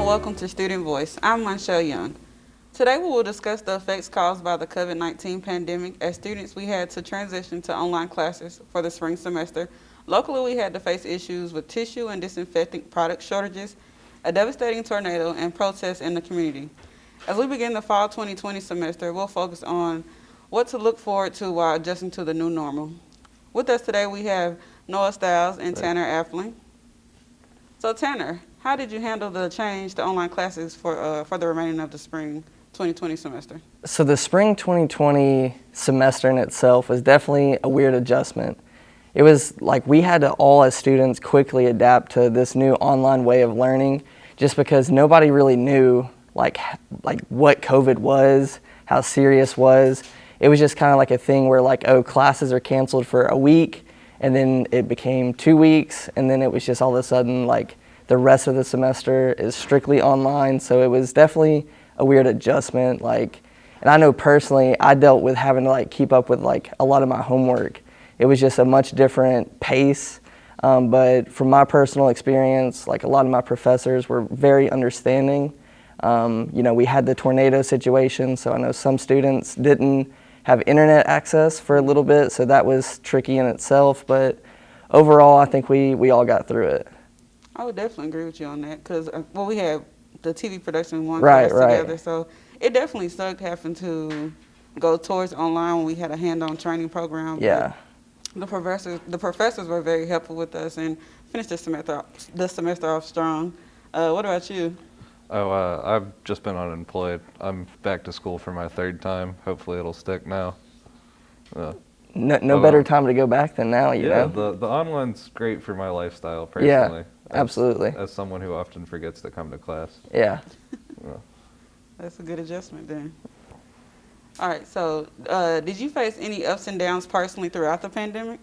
welcome to Student Voice. I'm Monchel Young. Today we will discuss the effects caused by the COVID-19 pandemic. As students, we had to transition to online classes for the spring semester. Locally, we had to face issues with tissue and disinfectant product shortages, a devastating tornado, and protests in the community. As we begin the fall 2020 semester, we'll focus on what to look forward to while adjusting to the new normal. With us today, we have Noah Stiles and Tanner Appling. So Tanner, how did you handle the change to online classes for the remaining of the spring 2020 semester? So the spring 2020 semester in itself was definitely a weird adjustment. It was like we had to all as students quickly adapt to this new online way of learning just because nobody really knew like what COVID was, how serious was. It was just kind of like a thing where like, oh, classes are canceled for a week, and then it became 2 weeks, and then it was just all of a sudden like the rest of the semester is strictly online. So it was definitely a weird adjustment. And I know personally, I dealt with having to like keep up with like a lot of my homework. It was just a much different pace. But from my personal experience, like a lot of my professors were very understanding. We had the tornado situation, so I know some students didn't have internet access for a little bit, so that was tricky in itself. But overall, I think we all got through it. I would definitely agree with you on that because, we had the TV production in one class together, so it definitely sucked having to go towards online when we had a hand-on training program. Yeah. But the professors were very helpful with us and finished the semester off strong. What about you? I've just been unemployed. I'm back to school for my third time. Hopefully it'll stick now. No better time to go back than now, you know? The online's great for my lifestyle, personally. Yeah, absolutely. As someone who often forgets to come to class. Yeah. That's a good adjustment then. All right, so did you face any ups and downs personally throughout the pandemic?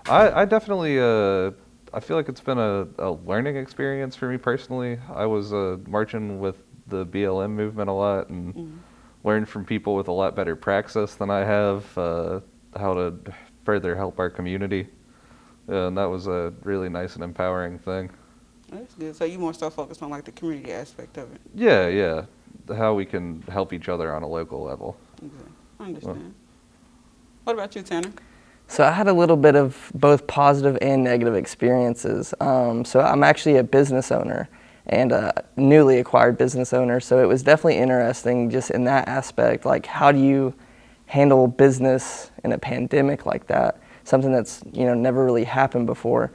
I definitely, I feel like it's been a learning experience for me personally. I was marching with the BLM movement a lot and learned from people with a lot better praxis than I have, how to further help our community. And that was a really nice and empowering thing. That's good. So you more so focused on like the community aspect of it? Yeah. How we can help each other on a local level. Okay. I understand. What about you, Tanner? So I had a little bit of both positive and negative experiences. So I'm actually a business owner and a newly acquired business owner. So it was definitely interesting just in that aspect, like how do you handle business in a pandemic like that? Something that's never really happened before.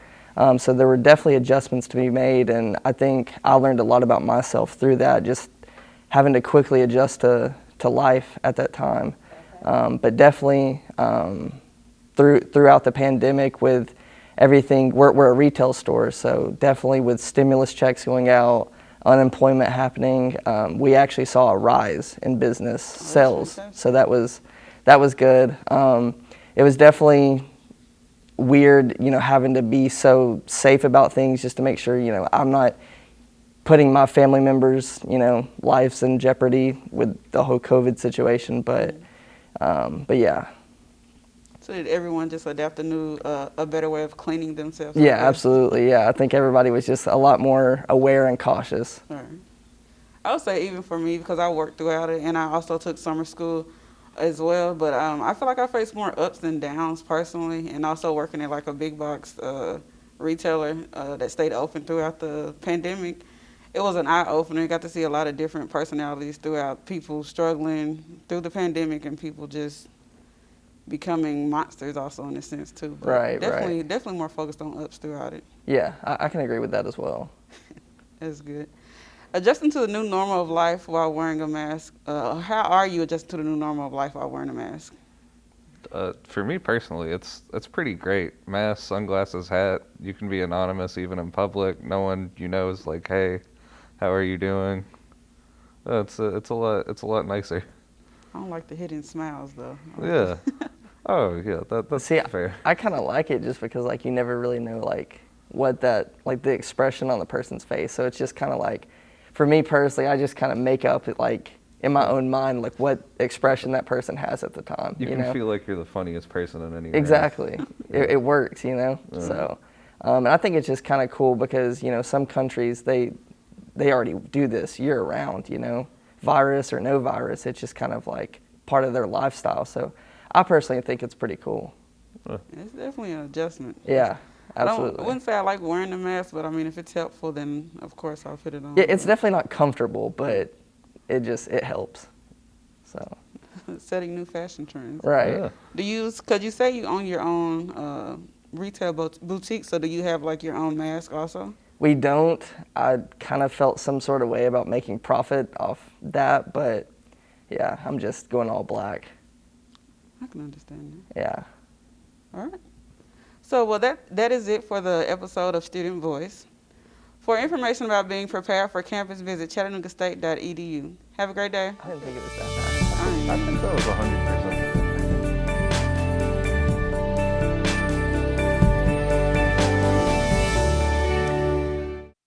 So there were definitely adjustments to be made, and I think I learned a lot about myself through that, just having to quickly adjust to life at that time. But definitely throughout the pandemic with everything, we're a retail store, so definitely with stimulus checks going out, unemployment happening, we actually saw a rise in business sales. So that was good. It was definitely weird, having to be so safe about things just to make sure, I'm not putting my family members, lives in jeopardy with the whole COVID situation. But yeah. So did everyone just adapt a better way of cleaning themselves? Yeah, absolutely. Yeah, I think everybody was just a lot more aware and cautious. All right. I would say even for me, because I worked throughout it and I also took summer school as well, but I feel like I faced more ups than downs personally, and also working at like a big box retailer that stayed open throughout the pandemic. It was an eye-opener. I got to see a lot of different personalities throughout, people struggling through the pandemic and people just becoming monsters also in a sense too. But right. Definitely more focused on ups throughout it. Yeah, I can agree with that as well. That's good. Adjusting to the new normal of life while wearing a mask. How are you adjusting to the new normal of life while wearing a mask? For me personally, it's pretty great. Mask, sunglasses, hat. You can be anonymous even in public. No one is like, hey, how are you doing? It's a lot nicer. I don't like the hidden smiles though. Yeah. Oh yeah, that's fair. I kind of like it just because like you never really know like what that like the expression on the person's face. So it's just kind of like, for me personally, I just kind of make up like in my own mind like what expression that person has at the time. You can feel like you're the funniest person in any room. Exactly. It works, Yeah. So And I think it's just kind of cool because, some countries, they already do this year round, virus or no virus. It's just kind of like part of their lifestyle. So I personally think it's pretty cool. It's definitely an adjustment. Yeah, absolutely. I wouldn't say I like wearing the mask, but I mean, if it's helpful, then of course I'll put it on. Yeah, it's definitely not comfortable, but it helps. So. Setting new fashion trends. Right. Yeah. Because you say you own your own retail boutique, so do you have like your own mask also? We don't. I kind of felt some sort of way about making profit off that, but yeah, I'm just going all black. I can understand that. Yeah. All right. So, well, that is it for the episode of Student Voice. For information about being prepared for campus, visit chattanoogastate.edu. Have a great day. I didn't think it was that bad. I think that was 100%.